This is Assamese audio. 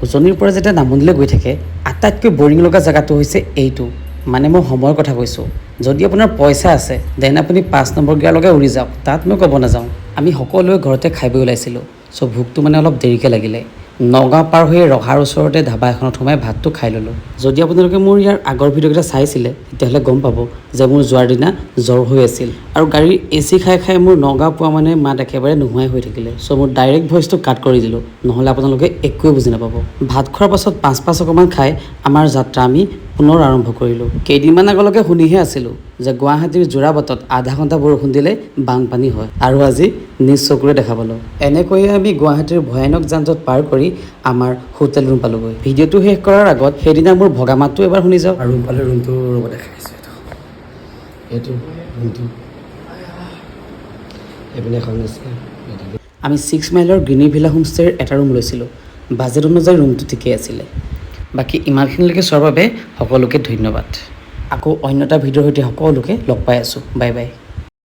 উজনিৰ পৰা যেতিয়া নামনিলৈ গৈ থাকে আটাইতকৈ বৰিং লগা জেগাটো হৈছে এইটো মানে মই সময়ৰ কথা কৈছোঁ যদি আপোনাৰ পইচা আছে দেন আপুনি 5 নম্বৰ গিয়াৰলৈকে উৰি যাওক তাত মই ক'ব নাযাওঁ আমি সকলোৱে ঘৰতে খাই বৈ ওলাইছিলোঁ চ' ভোকটো মানে অলপ দেৰিকৈ লাগিলে নগাঁও পাৰ হৈ ৰহাৰ ওচৰতে ধাবা এখনত সোমাই ভাতটো খাই ল'লোঁ যদি আপোনালোকে মোৰ ইয়াৰ আগৰ ভিডিঅ'কেইটা চাইছিলে তেতিয়াহ'লে গম পাব যে মোৰ যোৱাৰ দিনা জ্বৰ হৈ আছিল আৰু গাড়ীৰ AC খাই খাই মোৰ নগাঁও পোৱা মানে মাত একেবাৰে নোহোৱাই হৈ থাকিলে চ' মোৰ ডাইৰেক্ট ভইচটো কাট কৰি দিলোঁ নহ'লে আপোনালোকে একোৱে বুজি নাপাব ভাত খোৱাৰ পাছত পাঁচ অকণমান খাই আমাৰ যাত্ৰা আমি পুনৰ আৰম্ভ কৰিলোঁ কেইদিনমান আগলৈকে শুনিহে আছিলোঁ যে গুৱাহাটীৰ যোৰাবাটত আধা ঘণ্টা বৰষুণ দিলে বানপানী হয় আৰু আজি নিজ চকুৰে দেখা পালোঁ এনেকৈয়ে আমি গুৱাহাটীৰ ভয়ানক যান-জঁট পাৰ কৰি আমাৰ হোটেল ৰুম পালোঁগৈ ভিডিঅ'টো শেষ কৰাৰ আগত সেইদিনা মোৰ ভগা মাতটো এবাৰ শুনি যাওক আৰু ৰুম পালে ৰুমটো ৰ'ব দেখাইছোঁ এইটো ৰুমটো এইপিনে এখন আছে আমি 6 মাইলৰ গ্ৰীণী ভিলা হোমষ্টেৰ এটা ৰুম লৈছিলোঁ বাজেট অনুযায়ী ৰুমটো ঠিকেই আছিলে বাকী ইমানখিনিলৈকে চোৱাৰ বাবে সকলোকে ধন্যবাদ আকৌ অন্য এটা ভিডিঅ'ৰ সৈতে সকলোকে লগ পাই আছোঁ বাই বাই